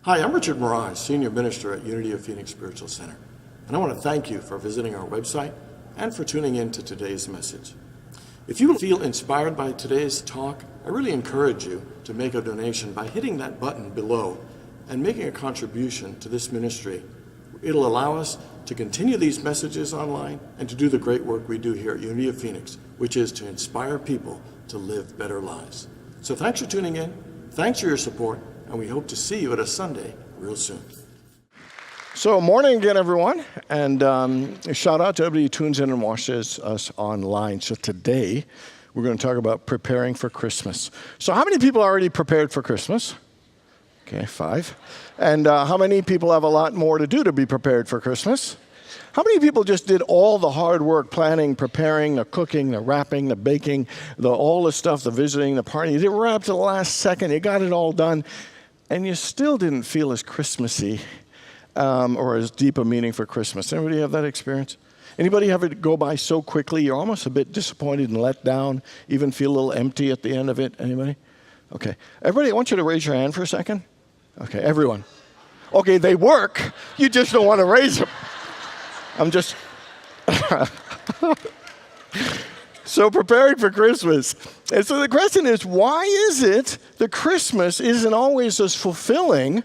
Hi, I'm Richard Maraj, Senior Minister at Unity of Phoenix Spiritual Center, and I want to thank you for visiting our website and for tuning in to today's message. If you feel inspired by today's talk, I really encourage you to make a donation by hitting that button below and making a contribution to this ministry. It'll allow us to continue these messages online and to do the great work we do here at Unity of Phoenix, which is to inspire people to live better lives. So thanks for tuning in, thanks for your support, and we hope to see you at a Sunday real soon. So morning again, everyone, and a shout out to everybody who tunes in and watches us online. So today, we're going to talk about preparing for Christmas. So how many people are already prepared for Christmas? Okay, 5. And how many people have a lot more to do to be prepared for Christmas? How many people just did all the hard work, planning, preparing, the cooking, the wrapping, the baking, all the stuff, the visiting, the party? You did it right up to the last second. You got it all done. And you still didn't feel as Christmassy or as deep a meaning for Christmas. Anybody have that experience? Anybody have it go by so quickly you're almost a bit disappointed and let down, even feel a little empty at the end of it? Anybody? Okay. Everybody, I want you to raise your hand for a second. Okay, everyone. Okay, they work. You just don't want to raise them. I'm just... So preparing for Christmas. And so the question is, why is it that Christmas isn't always as fulfilling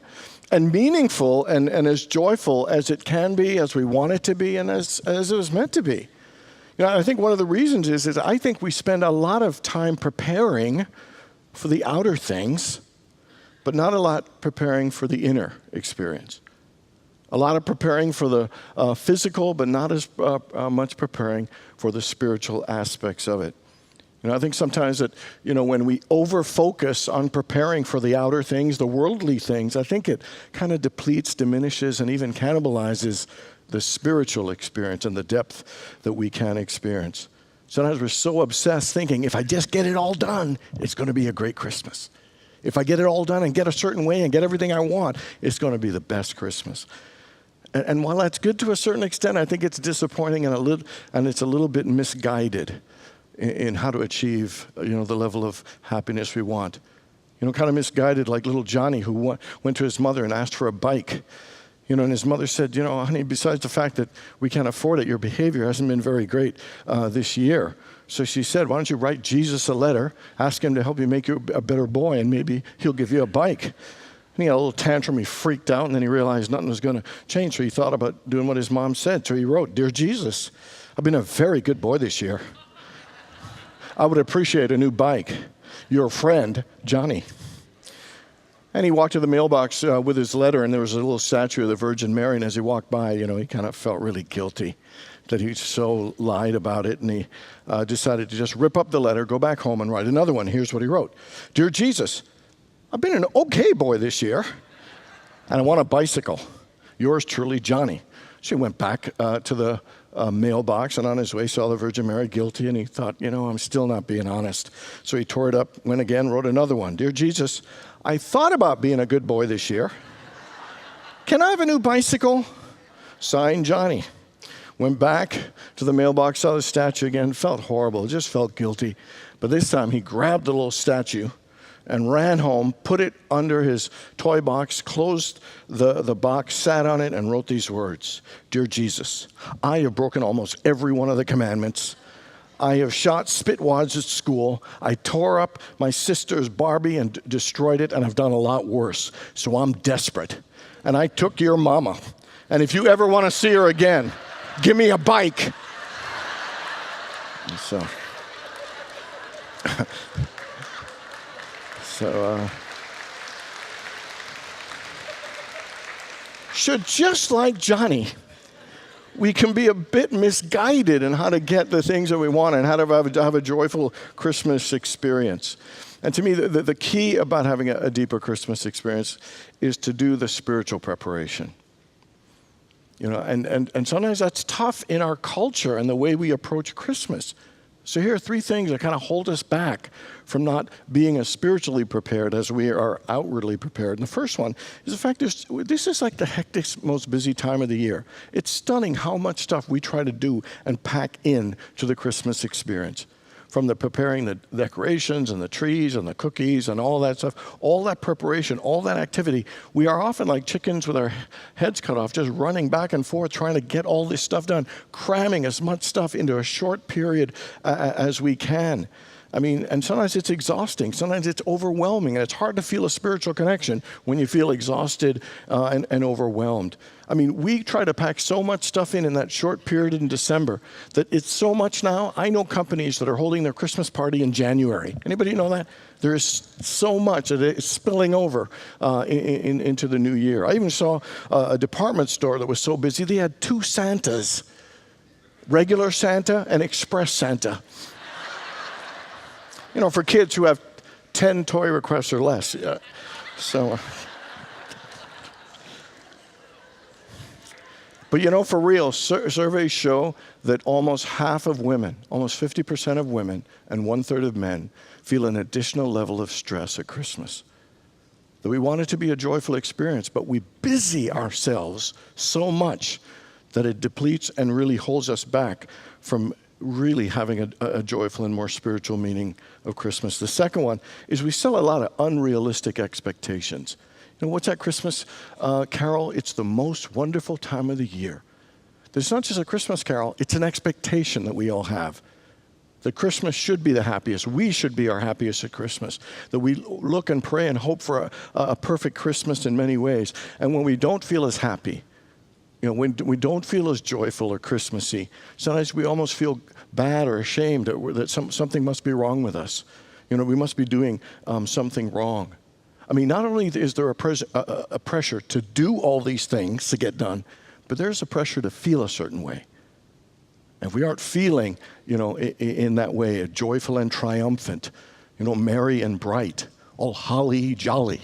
and meaningful and as joyful as it can be, as we want it to be, and as it was meant to be? You know, I think one of the reasons is I think we spend a lot of time preparing for the outer things, but not a lot preparing for the inner experience. A lot of preparing for the physical, but not as much preparing for the spiritual aspects of it. You know, I think sometimes that, you know, when we over-focus on preparing for the outer things, the worldly things, I think it kind of depletes, diminishes, and even cannibalizes the spiritual experience and the depth that we can experience. Sometimes we're so obsessed thinking, if I just get it all done, it's going to be a great Christmas. If I get it all done and get a certain way and get everything I want, it's going to be the best Christmas. And while that's good to a certain extent, I think it's disappointing and it's a little bit misguided in how to achieve, you know, the level of happiness we want. You know, kind of misguided, like little Johnny who went to his mother and asked for a bike. You know, and his mother said, you know, honey, besides the fact that we can't afford it, your behavior hasn't been very great this year. So she said, why don't you write Jesus a letter, ask him to help you make you a better boy, and maybe he'll give you a bike. And he had a little tantrum, he freaked out, and then he realized nothing was going to change, so he thought about doing what his mom said. So he wrote, Dear Jesus, I've been a very good boy this year. I would appreciate a new bike. Your friend, Johnny. And he walked to the mailbox with his letter, and there was a little statue of the Virgin Mary, and as he walked by, you know, he kind of felt really guilty that he so lied about it, and he decided to just rip up the letter, go back home, and write another one. Here's what he wrote. Dear Jesus, I've been an okay boy this year, and I want a bicycle. Yours truly, Johnny. So he went back to the mailbox, and on his way saw the Virgin Mary, guilty, and he thought, you know, I'm still not being honest. So he tore it up, went again, wrote another one. Dear Jesus, I thought about being a good boy this year. Can I have a new bicycle? Signed, Johnny. Went back to the mailbox, saw the statue again, felt horrible, just felt guilty. But this time he grabbed the little statue and ran home, put it under his toy box, closed the box, sat on it, and wrote these words. Dear Jesus, I have broken almost every one of the commandments. I have shot spitwads at school. I tore up my sister's Barbie and destroyed it, and I've done a lot worse. So I'm desperate. And I took your mama. And if you ever want to see her again, give me a bike. And so just like Johnny, we can be a bit misguided in how to get the things that we want and how to have a joyful Christmas experience. And to me, the key about having a deeper Christmas experience is to do the spiritual preparation. You know, and sometimes that's tough in our culture and the way we approach Christmas. So here are 3 things that kind of hold us back from not being as spiritually prepared as we are outwardly prepared. And the first one is the fact this is like the hectic, most busy time of the year. It's stunning how much stuff we try to do and pack in to the Christmas experience. from the preparing the decorations and the trees and the cookies and all that stuff, all that preparation, all that activity, we are often like chickens with our heads cut off, just running back and forth, trying to get all this stuff done, cramming as much stuff into a short period as we can. I mean, and sometimes it's exhausting. Sometimes it's overwhelming. And it's hard to feel a spiritual connection when you feel exhausted and overwhelmed. I mean, we try to pack so much stuff in that short period in December that it's so much now. I know companies that are holding their Christmas party in January. Anybody know that? There is so much that it's spilling over into the new year. I even saw a department store that was so busy, they had 2 Santas, regular Santa and Express Santa. You know, for kids who have 10 toy requests or less. But you know, for real, surveys show that almost half of women, almost 50% of women, and 1/3 of men feel an additional level of stress at Christmas. That we want it to be a joyful experience, but we busy ourselves so much that it depletes and really holds us back from really having a joyful and more spiritual meaning of Christmas. The second one is we sell a lot of unrealistic expectations. You know, what's that Christmas carol? It's the most wonderful time of the year. There's not just a Christmas carol, it's an expectation that we all have. That Christmas should be the happiest. We should be our happiest at Christmas. That we look and pray and hope for a perfect Christmas in many ways. And when we don't feel as happy, you know, when we don't feel as joyful or Christmassy, sometimes we almost feel bad or ashamed that something must be wrong with us. You know, we must be doing something wrong. I mean, not only is there a pressure to do all these things to get done, but there's a pressure to feel a certain way. And if we aren't feeling, you know, in that way, joyful and triumphant, you know, merry and bright, all holly jolly,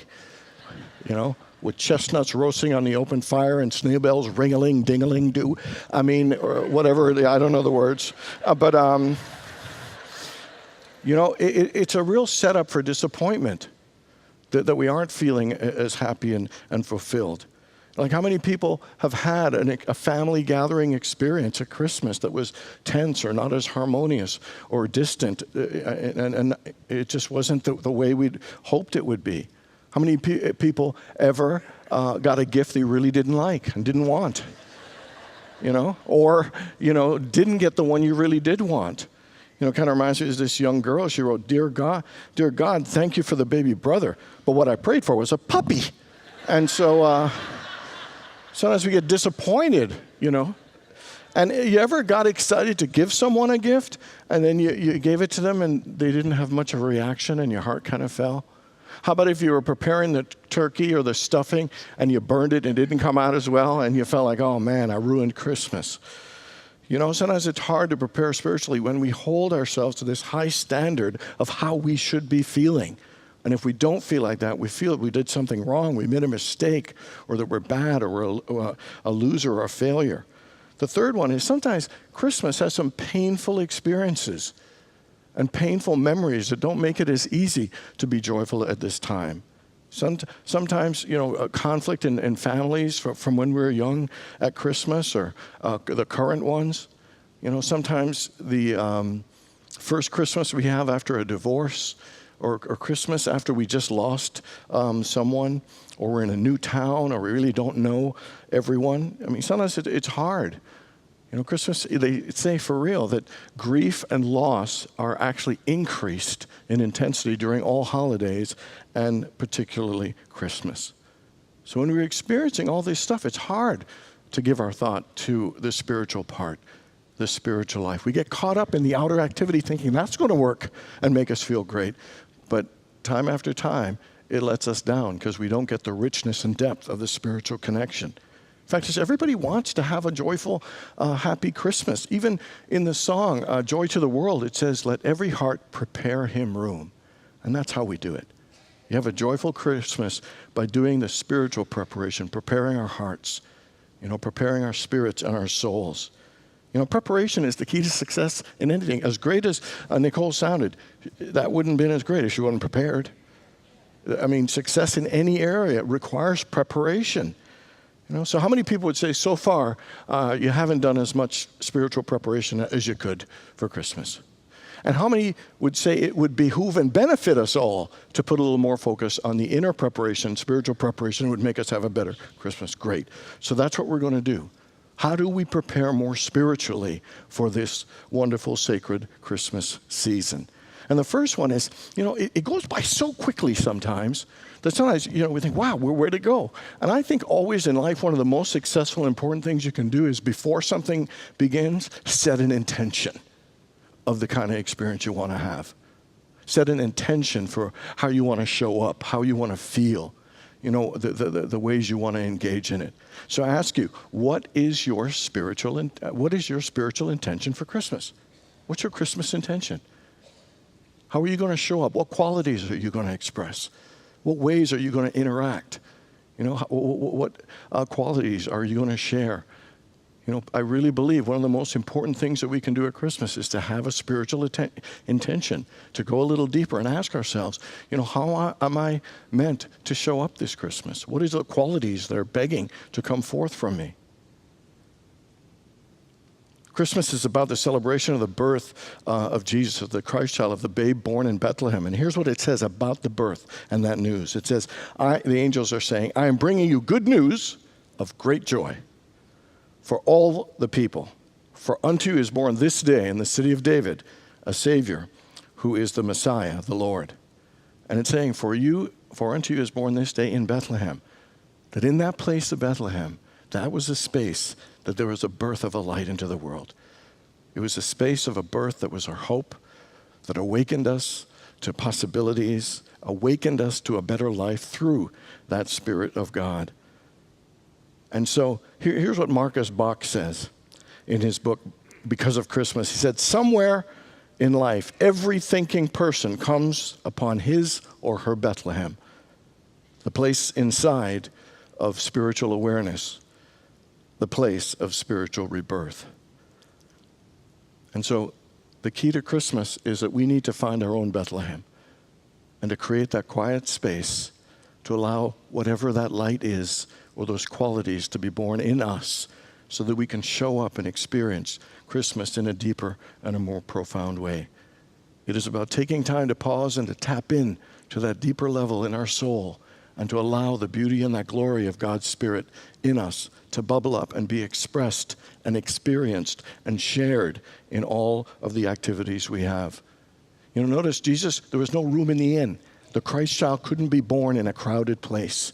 you know, with chestnuts roasting on the open fire and sleigh bells ring-a-ling, ding-a-ling, do. I mean, or whatever, I don't know the words. You know, it's a real setup for disappointment that we aren't feeling as happy and fulfilled. Like how many people have had a family gathering experience at Christmas that was tense or not as harmonious or distant, and it just wasn't the way we'd hoped it would be. How many people ever got a gift they really didn't like and didn't want? You know, or, you know, didn't get the one you really did want. You know, kind of reminds me of this young girl. She wrote, Dear God, thank you for the baby brother, but what I prayed for was a puppy. And so sometimes we get disappointed, you know. And you ever got excited to give someone a gift, and then you gave it to them and they didn't have much of a reaction and your heart kind of fell? How about if you were preparing the turkey or the stuffing and you burned it and it didn't come out as well and you felt like, oh man, I ruined Christmas. You know, sometimes it's hard to prepare spiritually when we hold ourselves to this high standard of how we should be feeling. And if we don't feel like that, we feel we did something wrong, we made a mistake, or that we're bad, or we're a loser or a failure. The third one is sometimes Christmas has some painful experiences and painful memories that don't make it as easy to be joyful at this time. Sometimes, you know, conflict in families from when we were young at Christmas, or the current ones. You know, sometimes the first Christmas we have after a divorce, or Christmas after we just lost someone, or we're in a new town, or we really don't know everyone. I mean, sometimes it's hard. You know, Christmas, they say for real that grief and loss are actually increased in intensity during all holidays, and particularly Christmas. So when we're experiencing all this stuff, it's hard to give our thought to the spiritual part, the spiritual life. We get caught up in the outer activity thinking that's going to work and make us feel great. But time after time, it lets us down because we don't get the richness and depth of the spiritual connection. In fact, everybody wants to have a joyful, happy Christmas. Even in the song, Joy to the World, it says, let every heart prepare him room. And that's how we do it. You have a joyful Christmas by doing the spiritual preparation, preparing our hearts, you know, preparing our spirits and our souls. You know, preparation is the key to success in anything. As great as Nicole sounded, that wouldn't have been as great if she wasn't prepared. I mean, success in any area requires preparation. You know, so how many people would say so far you haven't done as much spiritual preparation as you could for Christmas? And how many would say it would behoove and benefit us all to put a little more focus on the inner preparation, spiritual preparation would make us have a better Christmas? Great. So that's what we're going to do. How do we prepare more spiritually for this wonderful, sacred Christmas season? And the first one is, it goes by so quickly sometimes that sometimes, we think, wow, where'd it go? And I think always in life, one of the most successful, important things you can do is before something begins, set an intention of the kind of experience you want to have. Set an intention for how you want to show up, how you want to feel, the ways you want to engage in it. So I ask you, what is your spiritual intention for Christmas? What's your Christmas intention? How are you going to show up? What qualities are you going to express? What ways are you going to interact? What qualities are you going to share? I really believe one of the most important things that we can do at Christmas is to have a spiritual intention, to go a little deeper and ask ourselves, how am I meant to show up this Christmas? What is the qualities that are begging to come forth from me? Christmas is about the celebration of the birth of Jesus, of the Christ child, of the babe born in Bethlehem. And here's what it says about the birth and that news. It says, the angels are saying, I am bringing you good news of great joy for all the people. For unto you is born this day in the city of David a Savior, who is the Messiah, the Lord. And it's saying, for unto you is born this day in Bethlehem. That in that place of Bethlehem, that was a space that there was a birth of a light into the world. It was a space of a birth that was our hope, that awakened us to possibilities, awakened us to a better life through that Spirit of God. And so here's what Marcus Bach says in his book, Because of Christmas. He said, somewhere in life, every thinking person comes upon his or her Bethlehem, the place inside of spiritual awareness, the place of spiritual rebirth. And so the key to Christmas is that we need to find our own Bethlehem and to create that quiet space to allow whatever that light is or those qualities to be born in us so that we can show up and experience Christmas in a deeper and a more profound way. It is about taking time to pause and to tap in to that deeper level in our soul and to allow the beauty and that glory of God's Spirit in us to bubble up and be expressed and experienced and shared in all of the activities we have. Notice Jesus, there was no room in the inn. The Christ child couldn't be born in a crowded place.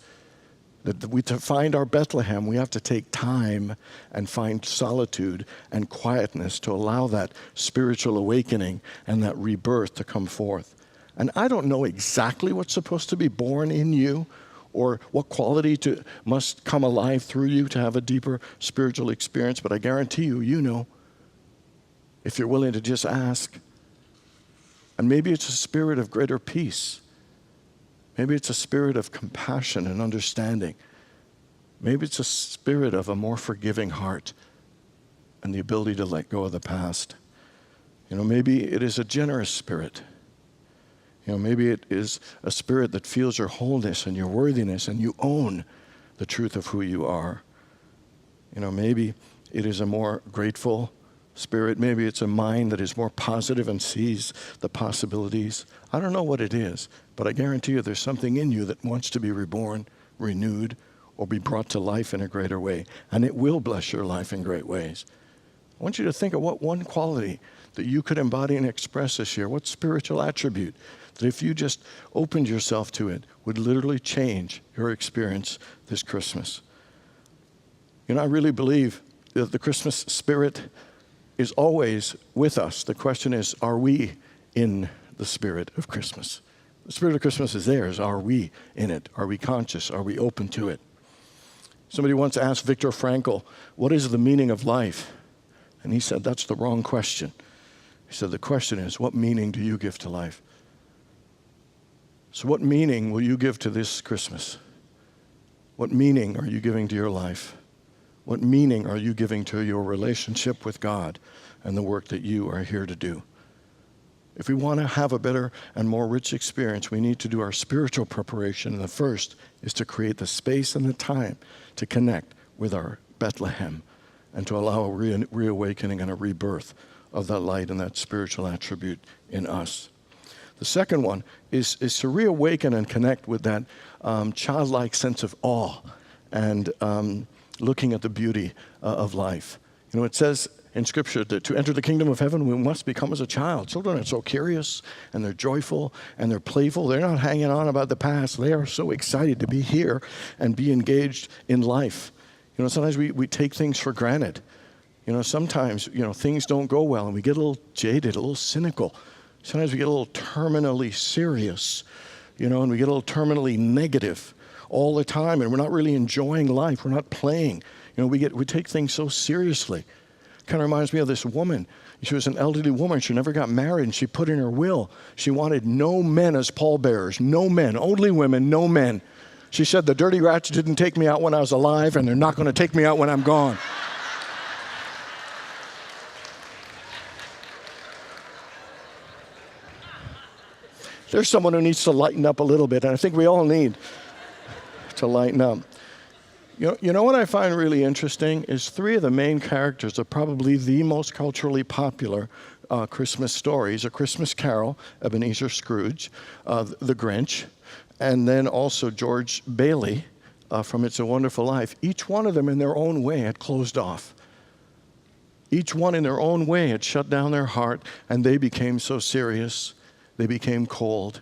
To find our Bethlehem, we have to take time and find solitude and quietness to allow that spiritual awakening and that rebirth to come forth. And I don't know exactly what's supposed to be born in you or what quality must come alive through you to have a deeper spiritual experience, but I guarantee you know if you're willing to just ask. And maybe it's a spirit of greater peace. Maybe it's a spirit of compassion and understanding. Maybe it's a spirit of a more forgiving heart and the ability to let go of the past. Maybe it is a generous spirit. Maybe it is a spirit that feels your wholeness and your worthiness and you own the truth of who you are. Maybe it is a more grateful spirit. Maybe it's a mind that is more positive and sees the possibilities. I don't know what it is, but I guarantee you there's something in you that wants to be reborn, renewed, or be brought to life in a greater way. And it will bless your life in great ways. I want you to think of what one quality that you could embody and express this year, what spiritual attribute that if you just opened yourself to it would literally change your experience this Christmas. I really believe that the Christmas spirit is always with us. The question is, are we in the spirit of Christmas? The spirit of Christmas is theirs. Are we in it? Are we conscious? Are we open to it? Somebody once asked Viktor Frankl, what is the meaning of life? And he said, that's the wrong question. He said, the question is, what meaning do you give to life? So what meaning will you give to this Christmas? What meaning are you giving to your life? What meaning are you giving to your relationship with God and the work that you are here to do? If we want to have a better and more rich experience, we need to do our spiritual preparation. And the first is to create the space and the time to connect with our Bethlehem and to allow a reawakening and a rebirth of that light and that spiritual attribute in us. The second one is to reawaken and connect with that childlike sense of awe and looking at the beauty of life. You know, it says in Scripture that to enter the kingdom of heaven, we must become as a child. Children are so curious, and they're joyful, and they're playful. They're not hanging on about the past. They are so excited to be here and be engaged in life. You know, sometimes we take things for granted. You know, sometimes, things don't go well, and we get a little jaded, a little cynical. Sometimes we get a little terminally serious, and we get a little terminally negative all the time, and we're not really enjoying life. We're not playing. We take things so seriously. Kind of reminds me of this woman. She was an elderly woman. She never got married, and she put in her will she wanted no men as pallbearers. No men, only women, no men. She said, the dirty rats didn't take me out when I was alive, and they're not going to take me out when I'm gone. There's someone who needs to lighten up a little bit, and I think we all need to lighten up. You know what I find really interesting is 3 of the main characters are probably the most culturally popular Christmas stories: A Christmas Carol, Ebenezer Scrooge, The Grinch, and then also George Bailey from It's a Wonderful Life. Each one of them in their own way had closed off. Each one in their own way had shut down their heart, and they became so serious. They became cold.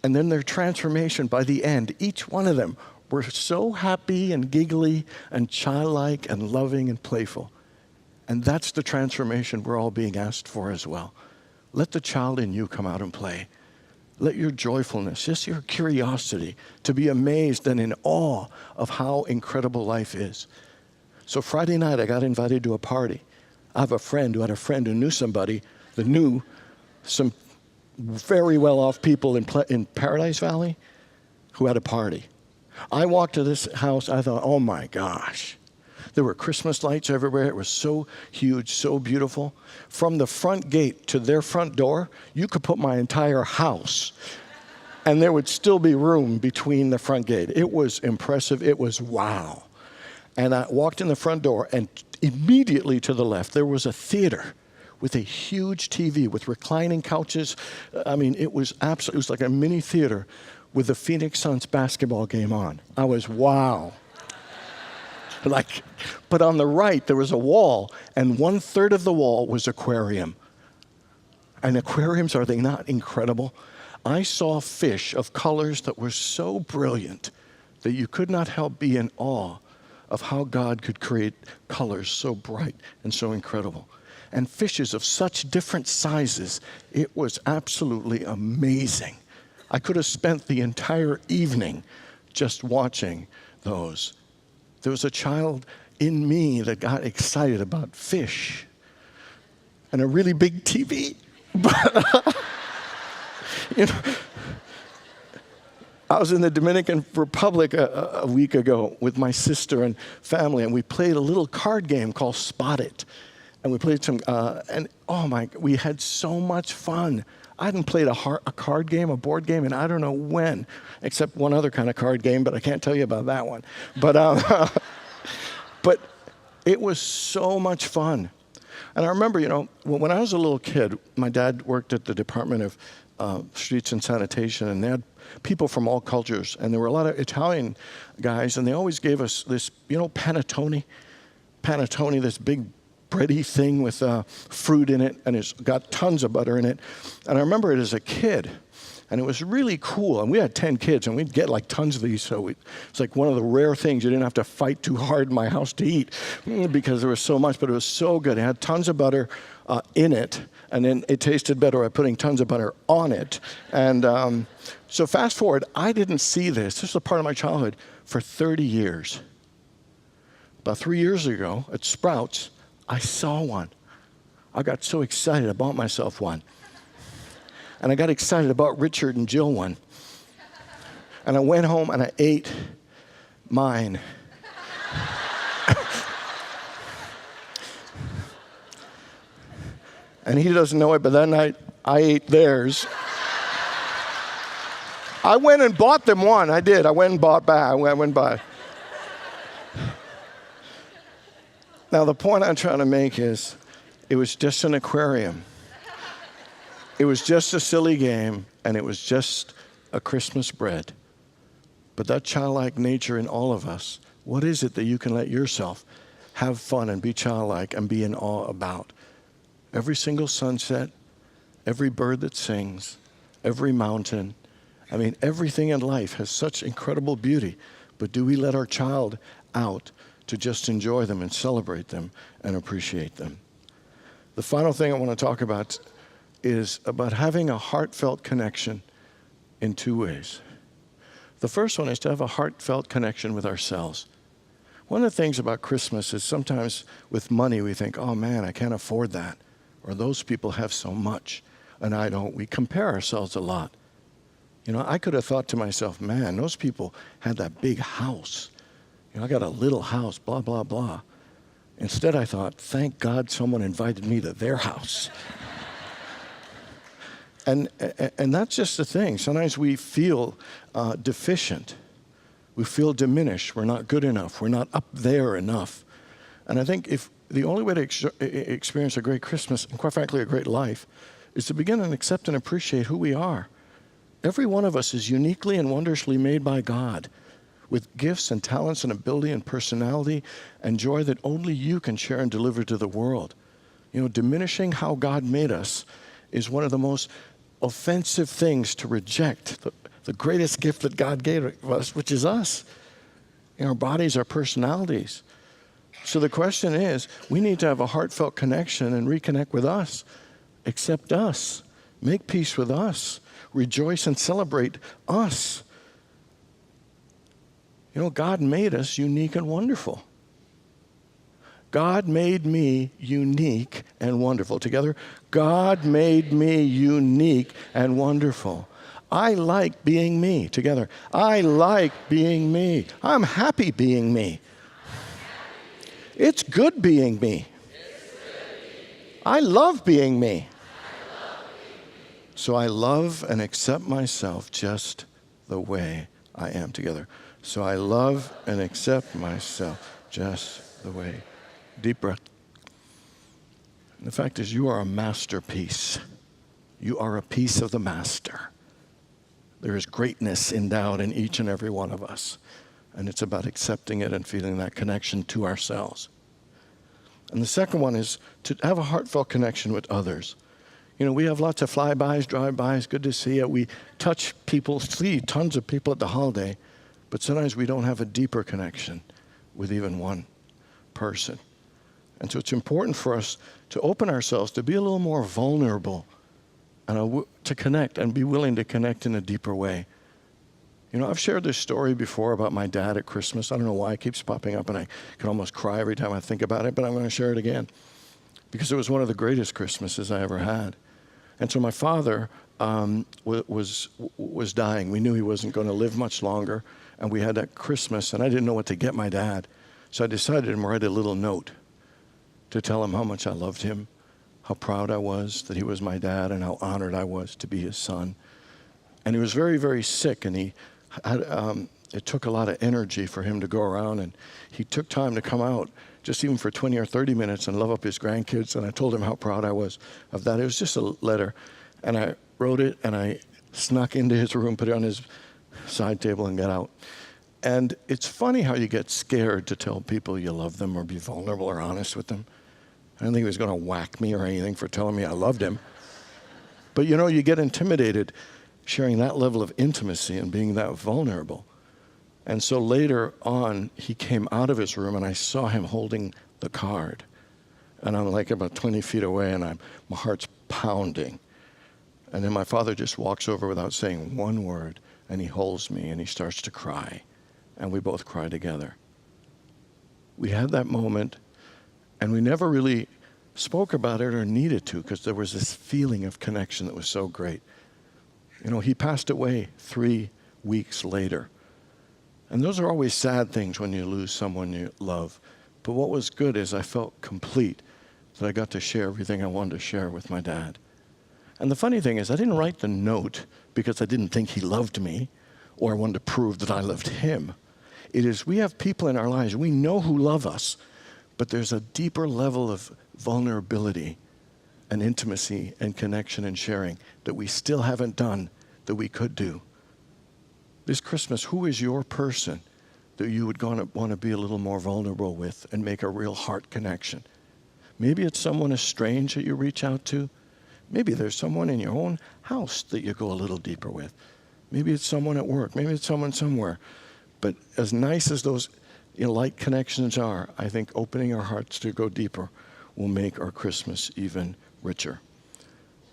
And then their transformation by the end, each one of them were so happy and giggly and childlike and loving and playful. And that's the transformation we're all being asked for as well. Let the child in you come out and play. Let your joyfulness, just your curiosity, to be amazed and in awe of how incredible life is. So Friday night, I got invited to a party. I have a friend who had a friend who knew somebody that knew some very well-off people in Paradise Valley who had a party. I walked to this house, I thought, oh my gosh. There were Christmas lights everywhere. It was so huge, so beautiful. From the front gate to their front door, you could put my entire house, and there would still be room between the front gate. It was impressive. It was wow. And I walked in the front door, and immediately to the left, there was a theater with a huge TV with reclining couches. I mean, it was like a mini theater with the Phoenix Suns basketball game on. I was, wow. But on the right, there was a wall, and 1/3 of the wall was aquarium. And aquariums, are they not incredible? I saw fish of colors that were so brilliant that you could not help be in awe of how God could create colors so bright and so incredible. And fishes of such different sizes. It was absolutely amazing. I could have spent the entire evening just watching those. There was a child in me that got excited about fish and a really big TV. But, I was in the Dominican Republic a week ago with my sister and family, and we played a little card game called Spot It. And we played some, we had so much fun. I hadn't played a card game, a board game, and I don't know when, except one other kind of card game, but I can't tell you about that one. But, but it was so much fun. And I remember, when I was a little kid, my dad worked at the Department of Streets and Sanitation, and they had people from all cultures. And there were a lot of Italian guys, and they always gave us this, panettone, this big bready thing with fruit in it, and it's got tons of butter in it. And I remember it as a kid, and it was really cool. And we had 10 kids, and we'd get like tons of these. So it's like one of the rare things you didn't have to fight too hard in my house to eat because there was so much, but it was so good. It had tons of butter in it, and then it tasted better by putting tons of butter on it. And so fast forward, I didn't see this. This was a part of my childhood for 30 years. About 3 years ago at Sprouts, I saw one. I got so excited, I bought myself one. And I got excited about Richard and Jill one. And I went home and I ate mine. And he doesn't know it, but that night I ate theirs. I went and bought them one. I did. I went and bought back. I went and bought. Now, the point I'm trying to make is It was just an aquarium. It was just a silly game, and it was just a Christmas bread. But that childlike nature in all of us, what is it that you can let yourself have fun and be childlike and be in awe about? Every single sunset, every bird that sings, every mountain. I mean, everything in life has such incredible beauty. But do we let our child out to just enjoy them and celebrate them and appreciate them? The final thing I want to talk about is about having a heartfelt connection in two ways. The first one is to have a heartfelt connection with ourselves. One of the things about Christmas is sometimes with money we think, oh man, I can't afford that. Or those people have so much and I don't. We compare ourselves a lot. You know, I could have thought to myself, man, those people had that big house. You know, I got a little house, blah, blah, blah. Instead, I thought, thank God someone invited me to their house. And that's just the thing. Sometimes we feel deficient. We feel diminished. We're not good enough. We're not up there enough. And I think if the only way to experience a great Christmas, and quite frankly, a great life, is to begin and accept and appreciate who we are. Every one of us is uniquely and wondrously made by God, with gifts and talents and ability and personality and joy that only you can share and deliver to the world. You know, diminishing how God made us is one of the most offensive things to reject, the greatest gift that God gave us, which is us. In our bodies, our personalities. So the question is, we need to have a heartfelt connection and reconnect with us, accept us, make peace with us, rejoice and celebrate us. You know, God made us unique and wonderful. God made me unique and wonderful. Together, God made me unique and wonderful. I like being me. Together, I like being me. I'm happy being me. It's good being me. I love being me. So I love and accept myself just the way I am. Together. So I love and accept myself just the way. Deep breath. And the fact is, you are a masterpiece. You are a piece of the master. There is greatness endowed in each and every one of us. And it's about accepting it and feeling that connection to ourselves. And the second one is to have a heartfelt connection with others. You know, we have lots of flybys, drive-bys, good to see you. We touch people, see tons of people at the holiday, but sometimes we don't have a deeper connection with even one person. And so it's important for us to open ourselves, to be a little more vulnerable, and to connect and be willing to connect in a deeper way. You know, I've shared this story before about my dad at Christmas. I don't know why it keeps popping up, and I can almost cry every time I think about it, but I'm going to share it again because it was one of the greatest Christmases I ever had. And so my father was dying. We knew he wasn't going to live much longer, and we had that Christmas, and I didn't know what to get my dad. So I decided to write a little note to tell him how much I loved him, how proud I was that he was my dad, and how honored I was to be his son. And he was very, very sick, and he had, it took a lot of energy for him to go around, and he took time to come out just even for 20 or 30 minutes and love up his grandkids, and I told him how proud I was of that. It was just a letter, and I wrote it, and I snuck into his room, put it on his side table, and got out. And it's funny how you get scared to tell people you love them or be vulnerable or honest with them. I didn't think he was going to whack me or anything for telling me I loved him. But you know, you get intimidated sharing that level of intimacy and being that vulnerable. And so later on, he came out of his room and I saw him holding the card. And I'm like about 20 feet away and my heart's pounding. And then my father just walks over without saying one word and he holds me and he starts to cry. And we both cry together. We had that moment and we never really spoke about it or needed to because there was this feeling of connection that was so great. You know, he passed away 3 weeks later. And those are always sad things when you lose someone you love. But what was good is I felt complete that I got to share everything I wanted to share with my dad. And the funny thing is I didn't write the note because I didn't think he loved me or I wanted to prove that I loved him. It is we have people in our lives, we know who love us, but there's a deeper level of vulnerability and intimacy and connection and sharing that we still haven't done that we could do. This Christmas, who is your person that you would want to be a little more vulnerable with and make a real heart connection? Maybe it's someone estranged that you reach out to. Maybe there's someone in your own house that you go a little deeper with. Maybe it's someone at work. Maybe it's someone somewhere. But as nice as those light connections are, I think opening our hearts to go deeper will make our Christmas even richer.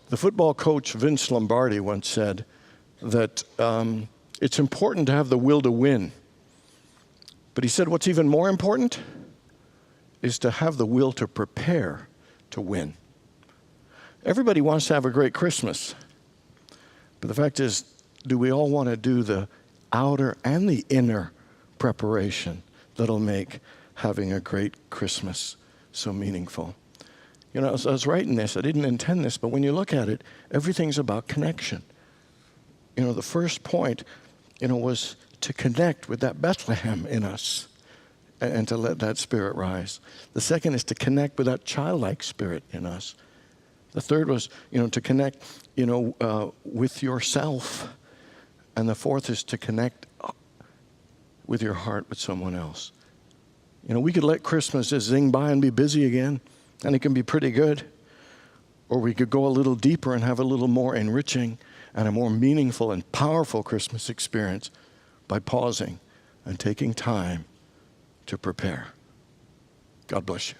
The football coach Vince Lombardi once said that it's important to have the will to win. But he said what's even more important is to have the will to prepare to win. Everybody wants to have a great Christmas. But the fact is, do we all want to do the outer and the inner preparation that'll make having a great Christmas so meaningful? As I was writing this, I didn't intend this, but when you look at it, everything's about connection. The first point, was to connect with that Bethlehem in us and to let that spirit rise. The second is to connect with that childlike spirit in us. The third was, to connect, with yourself. And the fourth is to connect with your heart with someone else. We could let Christmas just zing by and be busy again, and it can be pretty good. Or we could go a little deeper and have a little more enriching and a more meaningful and powerful Christmas experience by pausing and taking time to prepare. God bless you.